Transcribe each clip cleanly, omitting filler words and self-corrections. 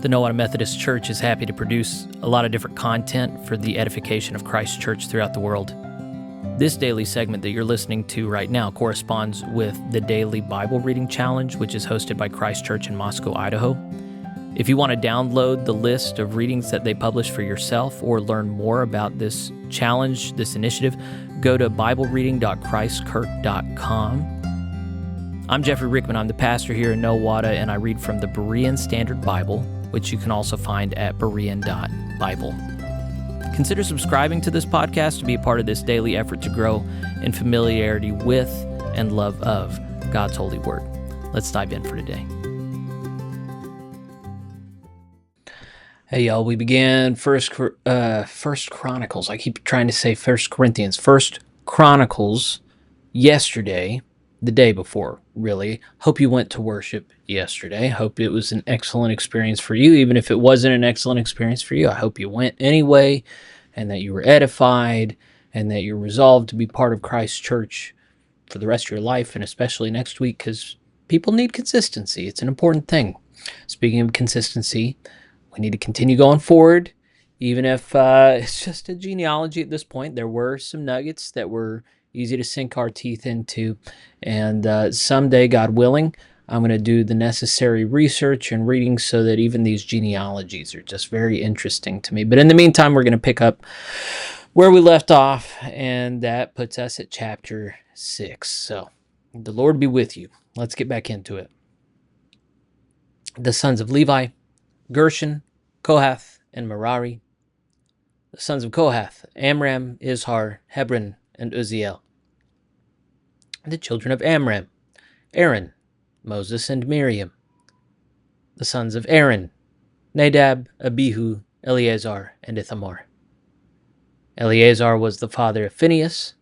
The Nowata Methodist Church is happy to produce a lot of different content for the edification of Christ's church throughout the world. This daily segment that you're listening to right now corresponds with the Daily Bible Reading Challenge, which is hosted by Christ Church in Moscow, Idaho. If you want to download the list of readings that they publish for yourself or learn more about this challenge, this initiative, go to biblereading.christkirk.com. I'm Jeffrey Rickman. I'm the pastor here in Nowata, and I read from the Berean Standard Bible, which you can also find at berean.bible. Consider subscribing to this podcast to be a part of this daily effort to grow in familiarity with and love of God's holy word. Let's dive in for today. Hey y'all, we began First Chronicles. I keep trying to say First Corinthians. First Chronicles yesterday, the day before, really. Hope you went to worship yesterday. Hope it was an excellent experience for you. Even if it wasn't an excellent experience for you, I hope you went anyway, and that you were edified, and that you're resolved to be part of Christ's church for the rest of your life, and especially next week, because people need consistency. It's an important thing. Speaking of consistency, we need to continue going forward, even if it's just a genealogy at this point. There were some nuggets that were easy to sink our teeth into, and someday, God willing, I'm going to do the necessary research and reading so that even these genealogies are just very interesting to me. But in the meantime, we're going to pick up where we left off, and that puts us at chapter 6. So, the Lord be with you. Let's get back into it. The sons of Levi: Gershon, Kohath, and Merari. The sons of Kohath: Amram, Izhar, Hebron, and Uzziel. The children of Amram: Aaron, Moses, and Miriam. The sons of Aaron: Nadab, Abihu, Eleazar, and Ithamar. Eleazar was the father of Phinehas.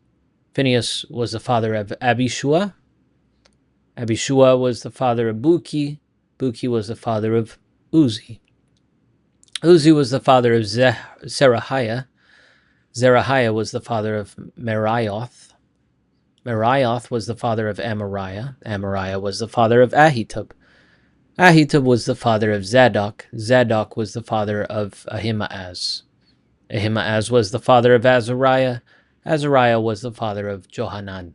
Phinehas was the father of Abishua. Abishua was the father of Buki. Buki was the father of Uzi. Uzi was the father of Zerahiah. Zerahiah was the father of Meraioth. Meraioth was the father of Amariah. Amariah was the father of Ahitub. Ahitub was the father of Zadok. Zadok was the father of Ahimaaz. Ahimaaz was the father of Azariah. Azariah was the father of Johanan.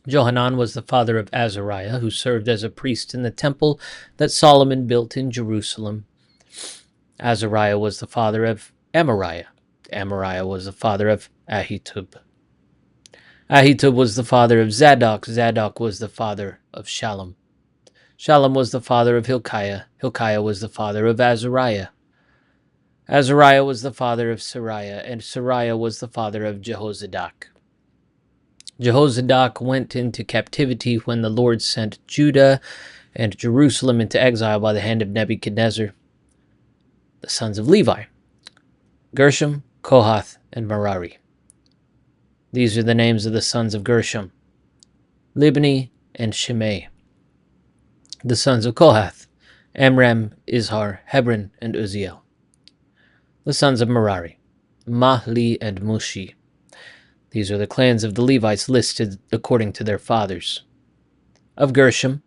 Johanan was the father of Azariah, who served as a priest in the temple that Solomon built in Jerusalem. Azariah was the father of Amariah. Amariah was the father of Ahitub. Ahitub was the father of Zadok. Zadok was the father of Shallum. Shallum was the father of Hilkiah. Hilkiah was the father of Azariah. Azariah was the father of Sariah, and Sariah was the father of Jehozadak. Jehozadak went into captivity when the Lord sent Judah and Jerusalem into exile by the hand of Nebuchadnezzar. The sons of Levi: Gershom, Kohath, and Merari. These are the names of the sons of Gershom: Libni and Shimei. The sons of Kohath: Amram, Izhar, Hebron, and Uzziel. The sons of Merari: Mahli and Mushi. These are the clans of the Levites listed according to their fathers. Of Gershom: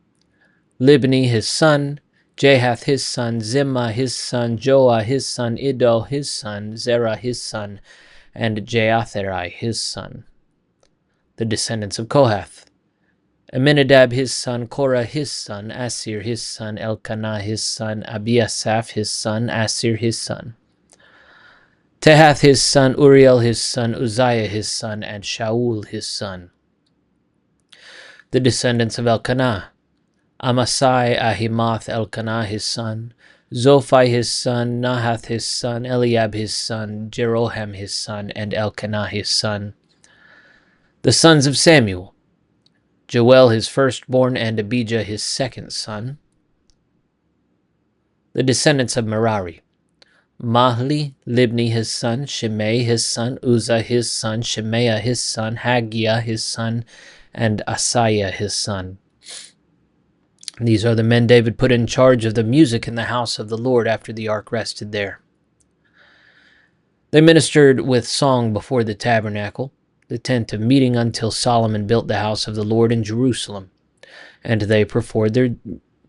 Libni his son, Jahath his son, Zimmah his son, Joah his son, Iddo his son, Zerah his son, and Jeatherai his son. The descendants of Kohath: Aminadab his son, Korah his son, Asir his son, Elkanah his son, Abiasaph his son, Asir his son. Tehath his son, Uriel his son, Uzziah his son, and Shaul his son. The descendants of Elkanah: Amasai, Ahimath, Elkanah his son, Zophai his son, Nahath his son, Eliab his son, Jeroham his son, and Elkanah his son. The sons of Samuel: Joel his firstborn, and Abijah his second son. The descendants of Merari: Mahli, Libni his son, Shimei his son, Uzzah his son, Shemaiah his son, Haggiah his son, and Asaiah his son. These are the men David put in charge of the music in the house of the Lord after the ark rested there. They ministered with song before the tabernacle, the tent of meeting, until Solomon built the house of the Lord in Jerusalem. And they performed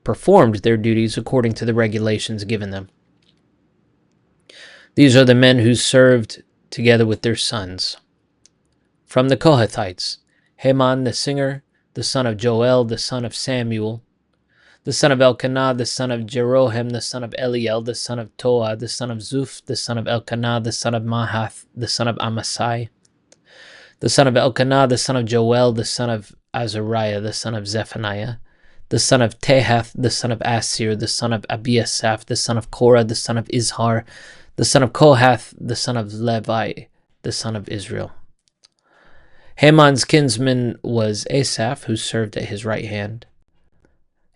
performed their duties according to the regulations given them. These are the men who served together with their sons. From the Kohathites, Heman the singer, the son of Joel, the son of Samuel, the son of Elkanah, the son of Jeroham, the son of Eliel, the son of Toah, the son of Zuph, the son of Elkanah, the son of Mahath, the son of Amasai, the son of Elkanah, the son of Joel, the son of Azariah, the son of Zephaniah, the son of Tehath, the son of Asir, the son of Abiasaph, the son of Korah, the son of Izhar, the son of Kohath, the son of Levi, the son of Israel. Heman's kinsman was Asaph, who served at his right hand.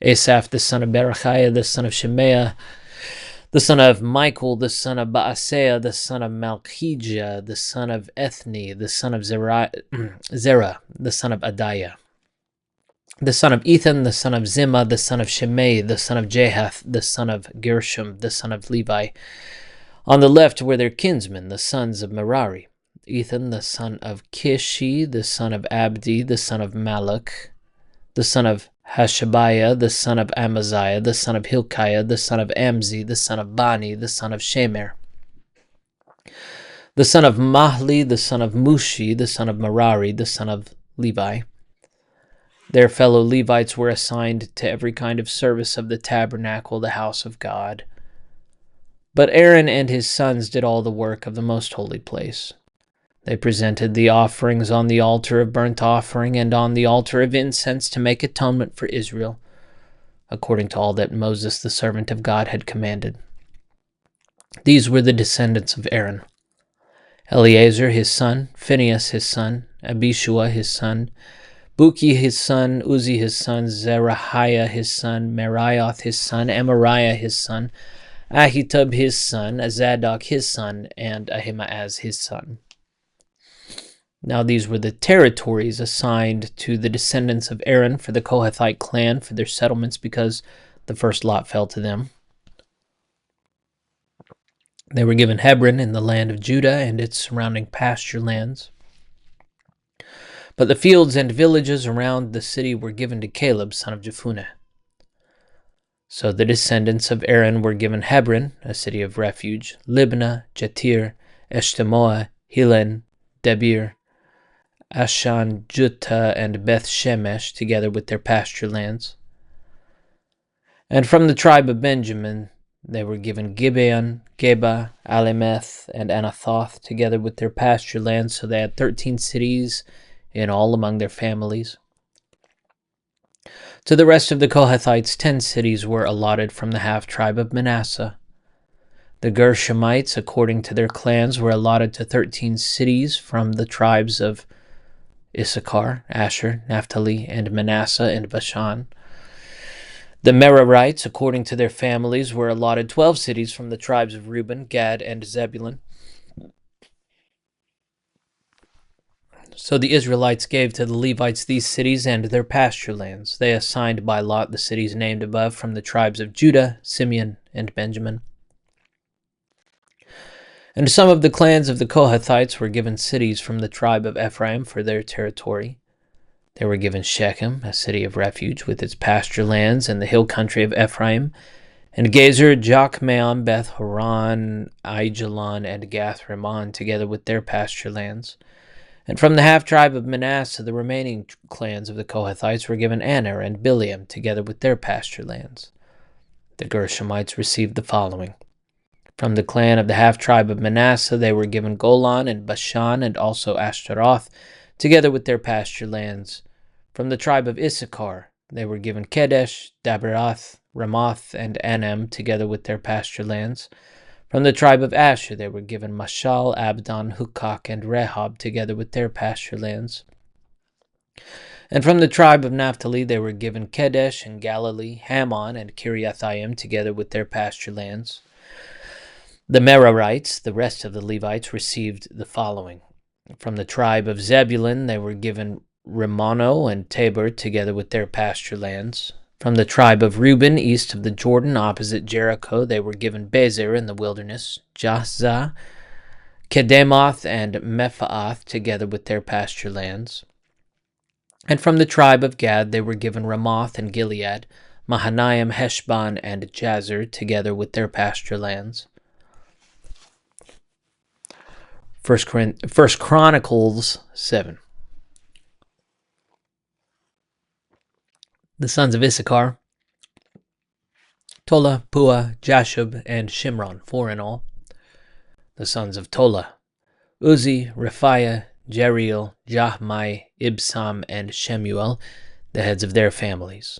Asaph, the son of Berechiah, the son of Shemaiah, the son of Michael, the son of Baaseiah, the son of Malchijah, the son of Ethni, the son of Zerah, the son of Adiah, the son of Ethan, the son of Zimmah, the son of Shimei, the son of Jahath, the son of Gershom, the son of Levi. On the left were their kinsmen, the sons of Merari, Ethan, the son of Kishi, the son of Abdi, the son of Malach, the son of Hashabiah, the son of Amaziah, the son of Hilkiah, the son of Amzi, the son of Bani, the son of Shemer, the son of Mahli, the son of Mushi, the son of Merari, the son of Levi. Their fellow Levites were assigned to every kind of service of the tabernacle, the house of God. But Aaron and his sons did all the work of the most holy place. They presented the offerings on the altar of burnt offering and on the altar of incense to make atonement for Israel, according to all that Moses, the servant of God, had commanded. These were the descendants of Aaron: Eleazar his son, Phinehas his son, Abishua his son, Buki his son, Uzi his son, Zerahiah his son, Merioth his son, Amariah his son, Ahitub his son, Zadok his son, and Ahimaaz his son. Now these were the territories assigned to the descendants of Aaron for the Kohathite clan for their settlements, because the first lot fell to them. They were given Hebron in the land of Judah and its surrounding pasture lands. But the fields and villages around the city were given to Caleb, son of Jephunneh. So the descendants of Aaron were given Hebron, a city of refuge, Libnah, Jatir, Eshtemoa, Hilen, Debir, Ashan, Juttah, and Beth Shemesh, together with their pasture lands. And from the tribe of Benjamin they were given Gibeon, Geba, Alemeth, and Anathoth, together with their pasture lands, so they had 13 cities in all among their families. To the rest of the Kohathites 10 cities were allotted from the half-tribe of Manasseh. The Gershomites, according to their clans, were allotted to 13 cities from the tribes of Issachar, Asher, Naphtali, and Manasseh and Bashan. The Merarites, according to their families, were allotted 12 cities from the tribes of Reuben, Gad, and Zebulun. So the Israelites gave to the Levites these cities and their pasture lands. They assigned by lot the cities named above from the tribes of Judah, Simeon, and Benjamin. And some of the clans of the Kohathites were given cities from the tribe of Ephraim for their territory. They were given Shechem, a city of refuge, with its pasture lands and the hill country of Ephraim, and Gezer, Jokmeam, Beth Horon, Aijalon, and Gath Rimmon, together with their pasture lands. And from the half-tribe of Manasseh, the remaining clans of the Kohathites were given Aner and Bileam, together with their pasture lands. The Gershomites received the following. From the clan of the half-tribe of Manasseh, they were given Golan and Bashan, and also Ashtaroth, together with their pasture lands. From the tribe of Issachar, they were given Kedesh, Daberath, Ramoth, and Anem, together with their pasture lands. From the tribe of Asher, they were given Mashal, Abdon, Hukok, and Rehob, together with their pasture lands. And from the tribe of Naphtali, they were given Kedesh and Galilee, Hammon, and Kiriathaim, together with their pasture lands. The Merarites, the rest of the Levites, received the following. From the tribe of Zebulun, they were given Rimono and Tabor, together with their pasture lands. From the tribe of Reuben, east of the Jordan, opposite Jericho, they were given Bezer in the wilderness, Jahzah, Kedemoth, and Mephaath, together with their pasture lands. And from the tribe of Gad, they were given Ramoth and Gilead, Mahanaim, Heshbon, and Jazer, together with their pasture lands. First Chronicles 7. The sons of Issachar: Tola, Pua, Jashub, and Shimron, 4 in all. The sons of Tola: Uzi, Rephiah, Jeriel, Jahmai, Ibsam, and Shemuel, the heads of their families.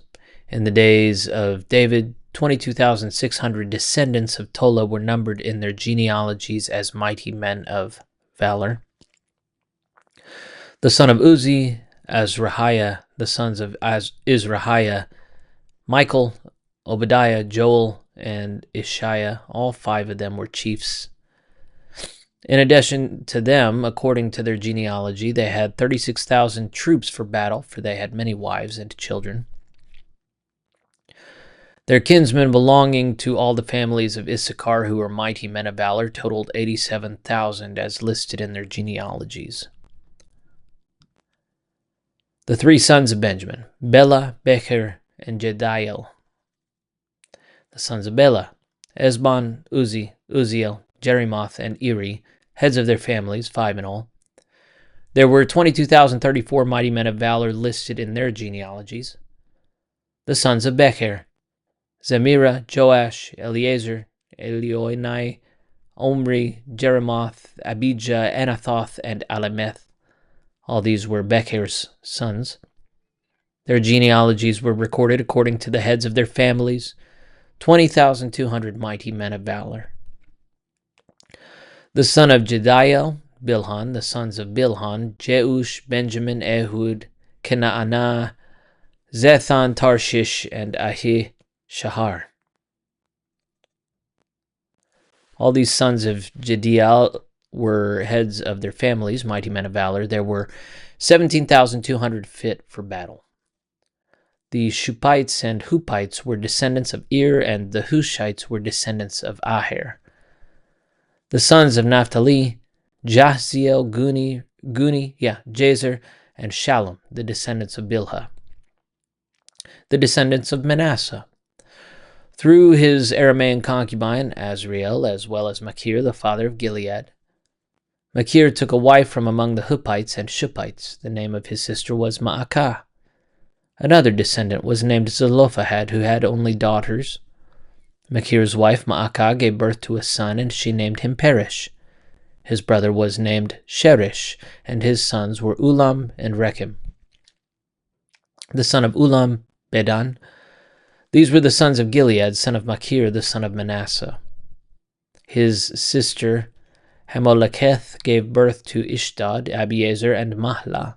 In the days of David, 22,600 descendants of Tola were numbered in their genealogies as mighty men of valor. The son of Uzi, Azrahiah. The sons of Izrahiah: Michael, Obadiah, Joel, and Ishiah. All 5 of them were chiefs. In addition to them, according to their genealogy, they had 36,000 troops for battle, for they had many wives and children. Their kinsmen belonging to all the families of Issachar, who were mighty men of valor, totaled 87,000 as listed in their genealogies. The 3 sons of Benjamin: Bela, Becher, and Jediel. The sons of Bela: Esbon, Uzi, Uziel, Jerimoth, and Eri, heads of their families, 5 in all. There were 22,034 mighty men of valor listed in their genealogies. The sons of Becher: Zemira, Joash, Eliezer, Elioenai, Omri, Jeremoth, Abijah, Anathoth, and Alemeth. All these were Becher's sons. Their genealogies were recorded according to the heads of their families, 20,200 mighty men of valor. The son of Jediel: Bilhan. The sons of Bilhan: Jeush, Benjamin, Ehud, Kenaanah, Zethan, Tarshish, and Ahi Shahar. All these sons of Jediel were heads of their families, mighty men of valor. There were 17,200 fit for battle. The Shuppites and Huppites were descendants of Ir, and the Hushites were descendants of Aher. The sons of Naphtali: Jahziel, Guni, Jazer, and Shalom, the descendants of Bilhah. The descendants of Manasseh: through his Aramaean concubine, Azriel, as well as Machir, the father of Gilead. Machir took a wife from among the Huppites and Shuppites. The name of his sister was Ma'akah. Another descendant was named Zelophehad, who had only daughters. Machir's wife Ma'akah gave birth to a son, and she named him Perish. His brother was named Sheresh, and his sons were Ulam and Rechem. The son of Ulam: Bedan. These were the sons of Gilead, son of Machir, the son of Manasseh. His sister Hamoleketh gave birth to Ishdod, Abiezer, and Mahlah,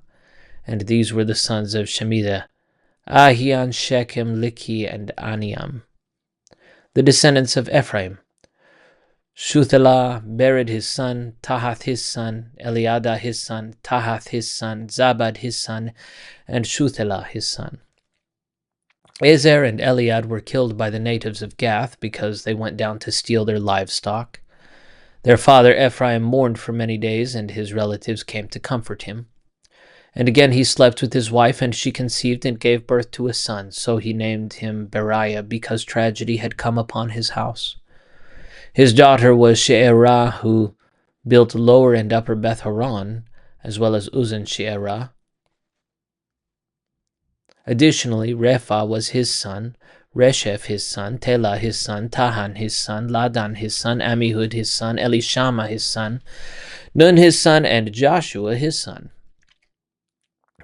and these were the sons of Shemida: Ahian, Shechem, Likhi, and Aniam. The descendants of Ephraim: Shuthelah, Bered his son, Tahath his son, Eliada his son, Tahath his son, Zabad his son, and Shuthelah his son. Ezer and Eliad were killed by the natives of Gath because they went down to steal their livestock. Their father Ephraim mourned for many days, and his relatives came to comfort him. And again he slept with his wife, and she conceived and gave birth to a son. So he named him Beriah, because tragedy had come upon his house. His daughter was She'erah, who built lower and upper Beth Horon, as well as Uzan She'erah. Additionally, Repha was his son, Resheph his son, Telah his son, Tahan his son, Ladan his son, Amihud his son, Elishama his son, Nun his son, and Joshua his son.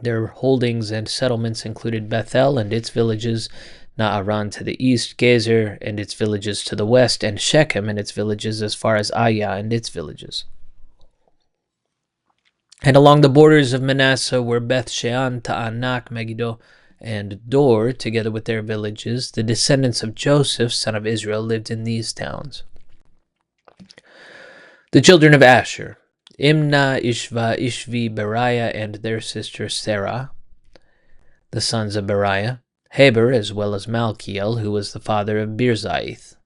Their holdings and settlements included Bethel and its villages, Naaran to the east, Gezer and its villages to the west, and Shechem and its villages as far as Ayah and its villages. And along the borders of Manasseh were Beth Shean, Ta'anak, Megiddo, and Dor, together with their villages. The descendants of Joseph, son of Israel, lived in these towns. The children of Asher: Imnah, Ishva, Ishvi, Beriah, and their sister Sarah. The sons of Beriah: Heber, as well as Malkiel, who was the father of Birzaith.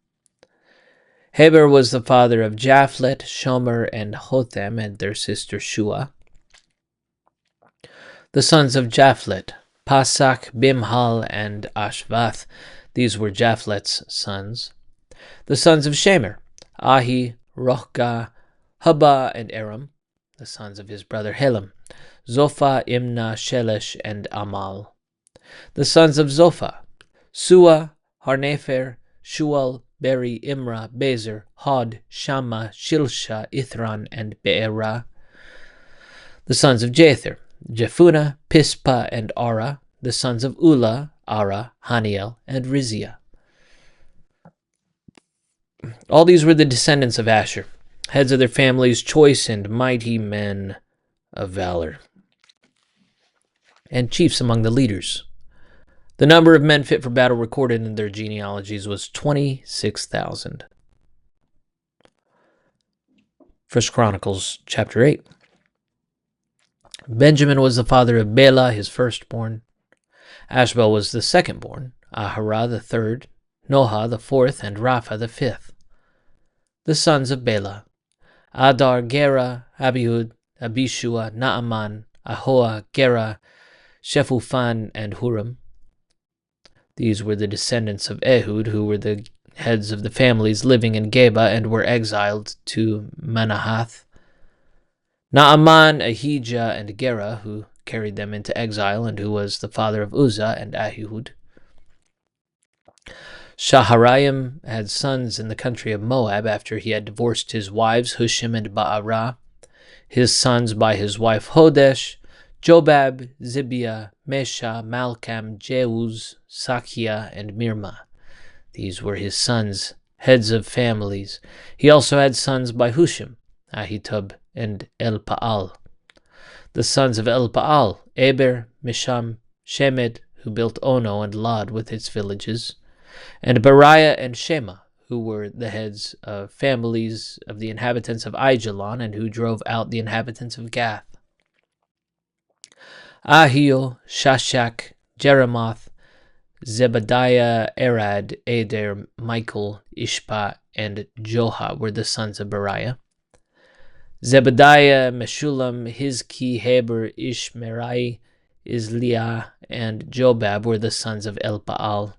Heber was the father of Japhlet, Shomer, and Hotham, and their sister Shua. The sons of Japhlet: Pasak, Bimhal, and Ashvath. These were Japhlet's sons. The sons of Shemer, Ahi, Rochga, Hubba, and Aram. The sons of his brother Helam, Zophah, Imnah, Shelesh, and Amal. The sons of Zophah, Sua, Harnefer, Shual, Beri, Imrah, Bezer, Hod, Shammah, Shilsha, Ithran, and Beerah. The sons of Jether, Jephunneh, Pispa, and Ara. The sons of Ulah, Ara, Haniel, and Rizia. All these were the descendants of Asher, heads of their families, choice and mighty men of valor, and chiefs among the leaders. The number of men fit for battle recorded in their genealogies was 26,000. 1 Chronicles chapter 8. Benjamin was the father of Bela, his firstborn. Ashbel was the secondborn, Aharah the third, Noha the fourth, and Rapha the fifth. The sons of Bela, Adar, Gera, Abihud, Abishua, Naaman, Ahoa, Gera, Shephufan, and Huram. These were the descendants of Ehud, who were the heads of the families living in Geba and were exiled to Manahath. Naaman, Ahijah, and Gera, who carried them into exile, and who was the father of Uzzah and Ahihud. Shaharaim had sons in the country of Moab after he had divorced his wives Hushim and Ba'arah. His sons by his wife Hodesh, Jobab, Zibiah, Mesha, Malcham, Jeuz, Sakia, and Mirma. These were his sons, heads of families. He also had sons by Hushim, Ahitub, and Elpaal. The sons of Elpaal, Eber, Misham, Shemed, who built Ono and Lod with its villages, and Beriah and Shema, who were the heads of families of the inhabitants of Aijalon, and who drove out the inhabitants of Gath. Ahio, Shashak, Jeremoth, Zebadiah, Arad, Eder, Michael, Ishpa, and Joha were the sons of Beriah. Zebadiah, Meshulam, Hizki, Heber, Ishmerai, Isliah, and Jobab were the sons of Elpaal.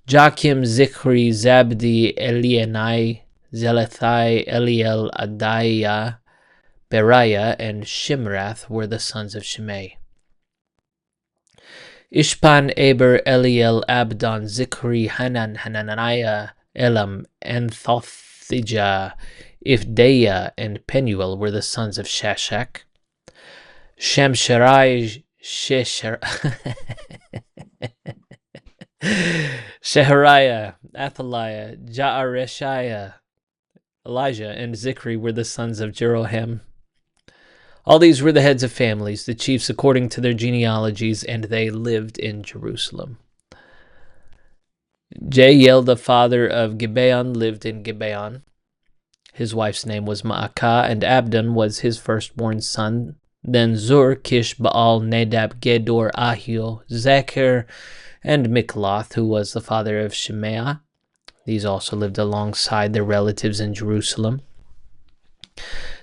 Joachim, Zichri, Zabdi, Elienai, Zelethai, Eliel, Adaiah, Beriah, and Shimrath were the sons of Shimei. Ishpan, Eber, Eliel, Abdon, Zichri, Hanan, Hananiah, Elam, Anthothijah, Ifdeiah, and Penuel were the sons of Shashak. Shemsherai, Shehariah, Athaliah, Jaareshiah, Elijah, and Zichri were the sons of Jeroham. All these were the heads of families, the chiefs according to their genealogies, and they lived in Jerusalem. Jael, the father of Gibeon, lived in Gibeon. His wife's name was Ma'akah, and Abdon was his firstborn son. Then Zur, Kish, Baal, Nadab, Gedor, Ahio, Zechar, and Mikloth, who was the father of Shemaiah. These also lived alongside their relatives in Jerusalem.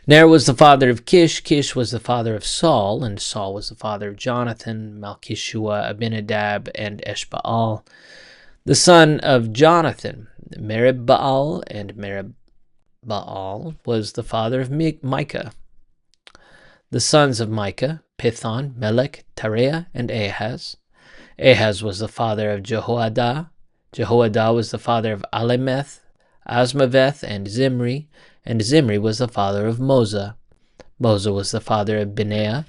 Ner was the father of Kish, Kish was the father of Saul, and Saul was the father of Jonathan, Malchishua, Abinadab, and Eshbaal. The son of Jonathan, Merib-Baal, and Merib-Baal was the father of Micah. The sons of Micah, Pithon, Melech, Tareah, and Ahaz. Ahaz was the father of Jehoiada. Jehoiada was the father of Alemeth, Asmaveth, and Zimri. And Zimri was the father of Moza. Moza was the father of Binea.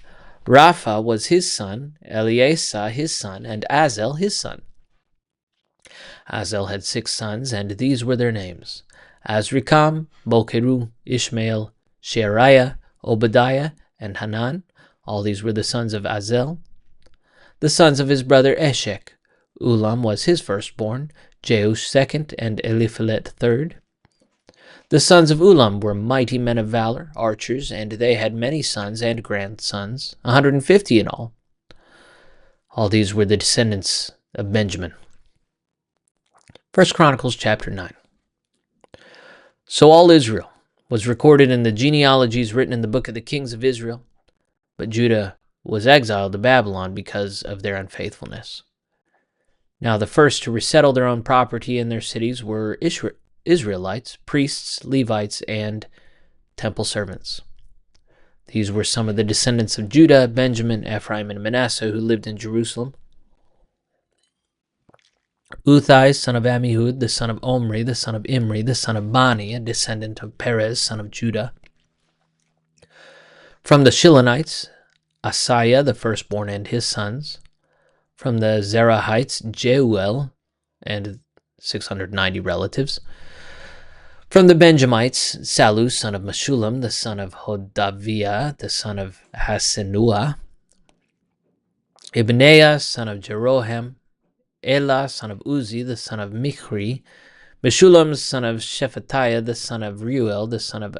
Rapha was his son, Eleasah his son, and Azel his son. Azel had 6 sons, and these were their names: Azrikam, Bokeru, Ishmael, Sheariah, Obadiah, and Hanan. All these were the sons of Azel. The sons of his brother Eshek: Ulam was his firstborn, Jeush second, and Eliphelet third. The sons of Ulam were mighty men of valor, archers, and they had many sons and grandsons, 150 in all. All these were the descendants of Benjamin. 1 Chronicles chapter 9. So all Israel was recorded in the genealogies written in the book of the kings of Israel, but Judah was exiled to Babylon because of their unfaithfulness. Now the first to resettle their own property in their cities were Israelites, priests, Levites, and temple servants. These were some of the descendants of Judah, Benjamin, Ephraim, and Manasseh who lived in Jerusalem. Uthai, son of Ammihud, the son of Omri, the son of Imri, the son of Bani, a descendant of Perez, son of Judah. From the Shilonites, Asaiah, the firstborn, and his sons. From the Zerahites, Jeuel, and 690 relatives. From the Benjamites, Salu, son of Meshullam, the son of Hodaviah, the son of Hasenuah. Ibneiah, son of Jeroham. Elah, son of Uzi, the son of Michri. Meshullam, son of Shephatiah, the son of Reuel, the son of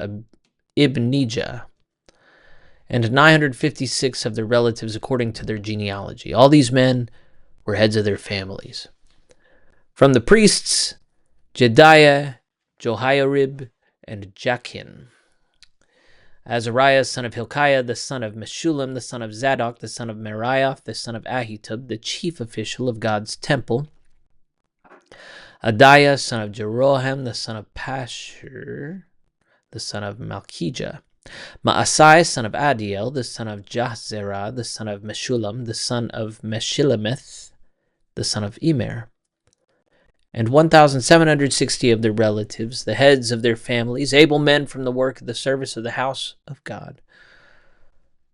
Ibnijah. And 956 of their relatives according to their genealogy. All these men were heads of their families. From the priests, Jediah, Johiarib, and Jachin. Azariah, son of Hilkiah, the son of Meshullam, the son of Zadok, the son of Merioth, the son of Ahitub, the chief official of God's temple. Adiah, son of Jeroham, the son of Pashur, the son of Malchijah. Maasai, son of Adiel, the son of Jahzerah, the son of Meshullam, the son of Meshilemeth, the son of Emer. And 1,760 of their relatives, the heads of their families, able men from the work of the service of the house of God.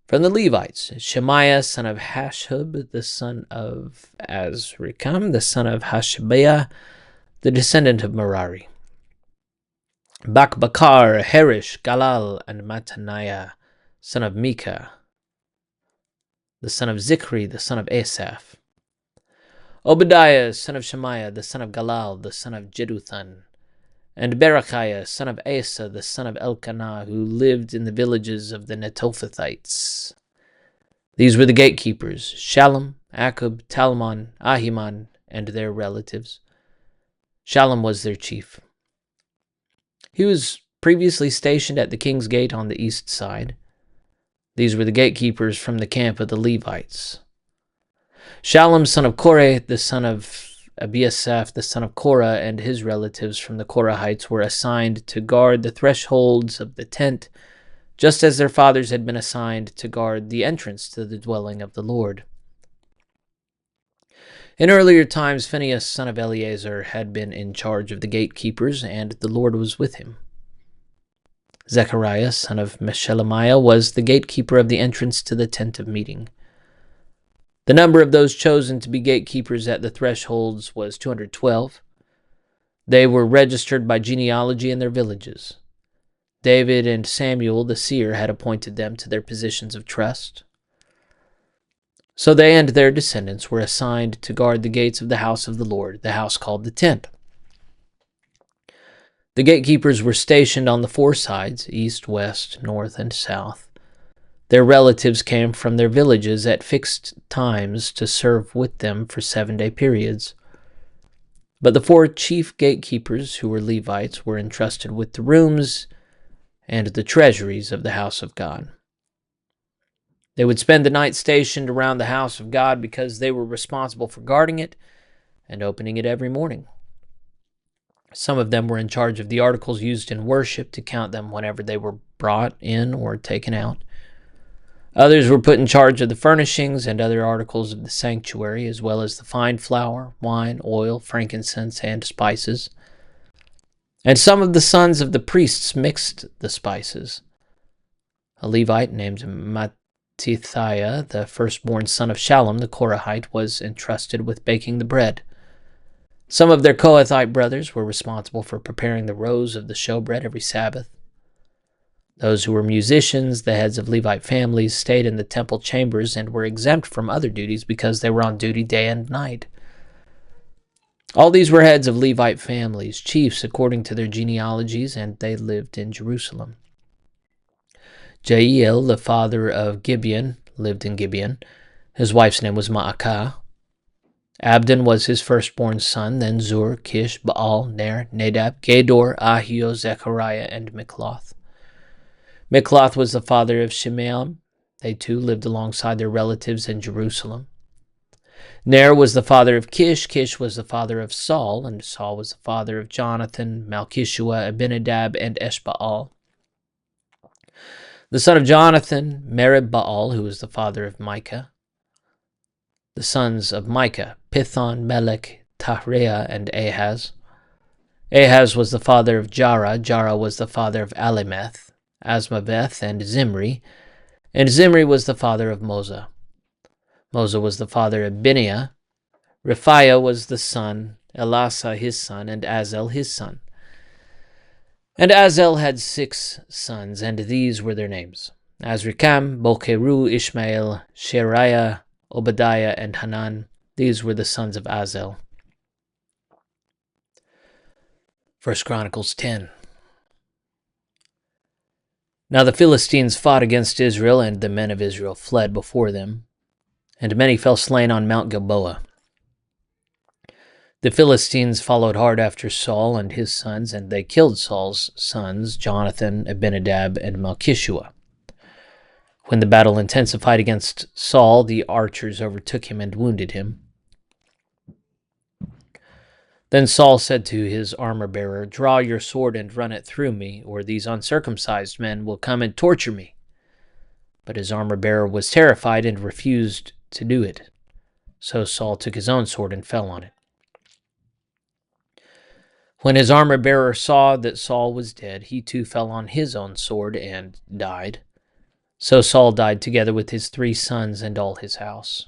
From the Levites, Shemaiah, son of Hashub, the son of Azrikam, the son of Hashabiah, the descendant of Merari. Bakbakar, Herish, Galal, and Mattaniah, son of Micah, the son of Zikri, the son of Asaph. Obadiah, son of Shemaiah, the son of Galal, the son of Jeduthun. And Berechiah, son of Asa, the son of Elkanah, who lived in the villages of the Netophathites. These were the gatekeepers, Shallum, Akub, Talmon, Ahiman, and their relatives. Shallum was their chief. He was previously stationed at the king's gate on the east side. These were the gatekeepers from the camp of the Levites. Shallum, son of Korah, the son of Abiasaph, the son of Korah, and his relatives from the Korahites were assigned to guard the thresholds of the tent, just as their fathers had been assigned to guard the entrance to the dwelling of the Lord. In earlier times, Phinehas, son of Eleazar, had been in charge of the gatekeepers, and the Lord was with him. Zechariah, son of Meshelemiah, was the gatekeeper of the entrance to the tent of meeting. The number of those chosen to be gatekeepers at the thresholds was 212. They were registered by genealogy in their villages. David and Samuel, the seer, had appointed them to their positions of trust. So they and their descendants were assigned to guard the gates of the house of the Lord, the house called the tent. The gatekeepers were stationed on the four sides, east, west, north, and south. Their relatives came from their villages at fixed times to serve with them for 7-day periods. But the four chief gatekeepers, who were Levites, were entrusted with the rooms and the treasuries of the house of God. They would spend the night stationed around the house of God because they were responsible for guarding it and opening it every morning. Some of them were in charge of the articles used in worship to count them whenever they were brought in or taken out. Others were put in charge of the furnishings and other articles of the sanctuary, as well as the fine flour, wine, oil, frankincense, and spices. And some of the sons of the priests mixed the spices. A Levite named Mattithiah, the firstborn son of Shallum the Korahite, was entrusted with baking the bread. Some of their Kohathite brothers were responsible for preparing the rows of the showbread every Sabbath. Those who were musicians, the heads of Levite families, stayed in the temple chambers and were exempt from other duties because they were on duty day and night. All these were heads of Levite families, chiefs according to their genealogies, and they lived in Jerusalem. Jael, the father of Gibeon, lived in Gibeon. His wife's name was Maacah. Abdon was his firstborn son, then Zur, Kish, Baal, Ner, Nadab, Gedor, Ahio, Zechariah, and Mikloth. Mikloth was the father of Shimeam. They too lived alongside their relatives in Jerusalem. Ner was the father of Kish, Kish was the father of Saul, and Saul was the father of Jonathan, Malchishua, Abinadab, and Eshbaal. The son of Jonathan, Merib-Baal, who was the father of Micah. The sons of Micah, Pithon, Melech, Tahreah, and Ahaz. Ahaz was the father of Jarah, Jarah was the father of Alimeth, Asmaveth, and Zimri was the father of Moza. Moza was the father of Bineah. Rephaiah was the son, Elasa his son, and Azel his son. And Azel had 6 sons, and these were their names: Azrikam, Bokeru, Ishmael, Sheriah, Obadiah, and Hanan. These were the sons of Azel. 1 Chronicles 10. Now the Philistines fought against Israel, and the men of Israel fled before them, and many fell slain on Mount Gilboa. The Philistines followed hard after Saul and his sons, and they killed Saul's sons, Jonathan, Abinadab, and Malchishua. When the battle intensified against Saul, the archers overtook him and wounded him. Then Saul said to his armor-bearer, "Draw your sword and run it through me, or these uncircumcised men will come and torture me." But his armor-bearer was terrified and refused to do it. So Saul took his own sword and fell on it. When his armor-bearer saw that Saul was dead, he too fell on his own sword and died. So Saul died together with his 3 sons and all his house.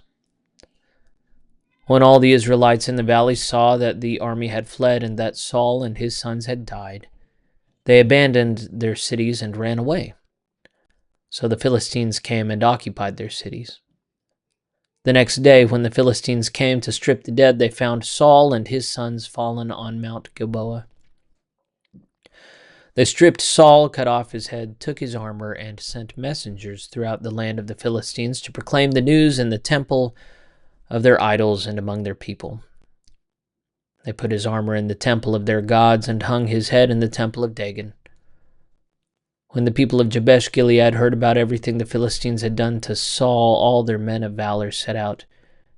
When all the Israelites in the valley saw that the army had fled and that Saul and his sons had died, they abandoned their cities and ran away. So the Philistines came and occupied their cities. The next day, when the Philistines came to strip the dead, they found Saul and his sons fallen on Mount Gilboa. They stripped Saul, cut off his head, took his armor, and sent messengers throughout the land of the Philistines to proclaim the news in the temple of their idols and among their people. They put his armor in the temple of their gods and hung his head in the temple of Dagon. When the people of Jabesh Gilead heard about everything the Philistines had done to Saul, all their men of valor set out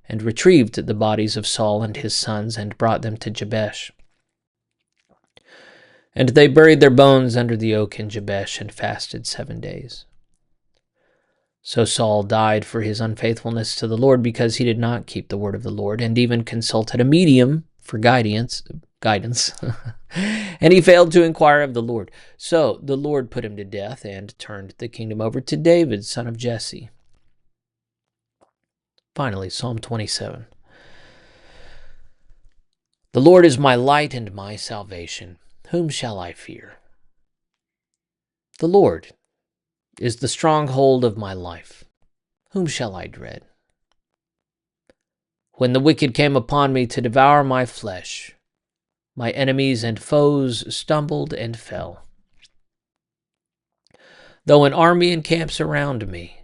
and retrieved the bodies of Saul and his sons and brought them to Jabesh. And they buried their bones under the oak in Jabesh and fasted 7 days. So Saul died for his unfaithfulness to the Lord, because he did not keep the word of the Lord, and even consulted a medium for guidance, and he failed to inquire of the Lord. So the Lord put him to death and turned the kingdom over to David, son of Jesse. Finally, Psalm 27. The Lord is my light and my salvation. Whom shall I fear? The Lord is the stronghold of my life. Whom shall I dread? When the wicked came upon me to devour my flesh, my enemies and foes stumbled and fell. Though an army encamps around me,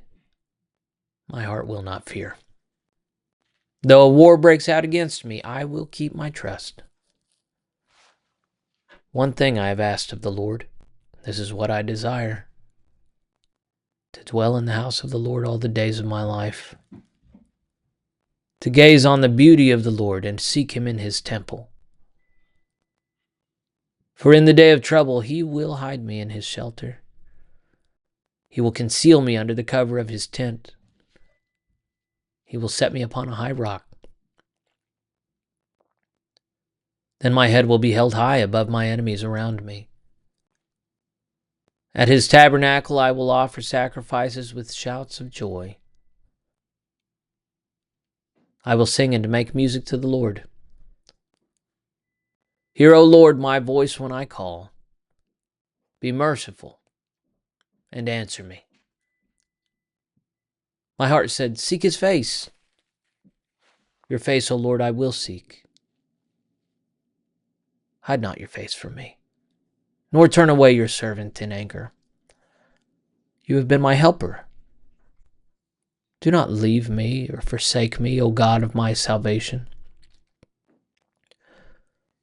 my heart will not fear. Though a war breaks out against me, I will keep my trust. One thing I have asked of the Lord, this is what I desire: to dwell in the house of the Lord all the days of my life, to gaze on the beauty of the Lord and seek him in his temple. For in the day of trouble he will hide me in his shelter. He will conceal me under the cover of his tent. He will set me upon a high rock. Then my head will be held high above my enemies around me. At his tabernacle I will offer sacrifices with shouts of joy. I will sing and make music to the Lord. Hear, O Lord, my voice when I call. Be merciful and answer me. My heart said, seek his face. Your face, O Lord, I will seek. Hide not your face from me, nor turn away your servant in anger. You have been my helper. Do not leave me or forsake me, O God of my salvation.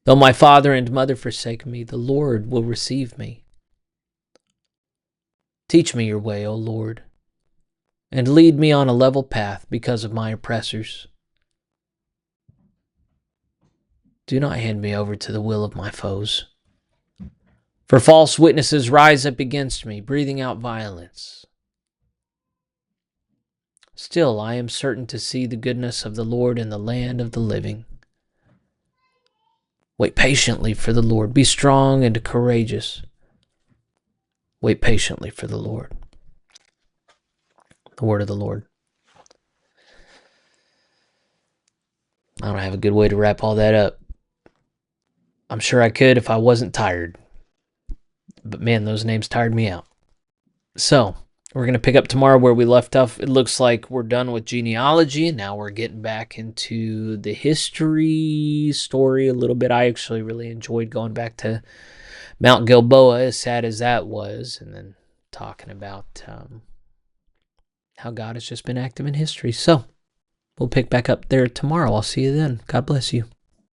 Though my father and mother forsake me, the Lord will receive me. Teach me your way, O Lord, and lead me on a level path because of my oppressors. Do not hand me over to the will of my foes. For false witnesses rise up against me, breathing out violence. Still, I am certain to see the goodness of the Lord in the land of the living. Wait patiently for the Lord. Be strong and courageous. Wait patiently for the Lord. The word of the Lord. I don't have a good way to wrap all that up. I'm sure I could if I wasn't tired. But man, those names tired me out. So, we're going to pick up tomorrow where we left off. It looks like we're done with genealogy, and now we're getting back into the history story a little bit. I actually really enjoyed going back to Mount Gilboa, as sad as that was, and then talking about how God has just been active in history. So, we'll pick back up there tomorrow. I'll see you then. God bless you.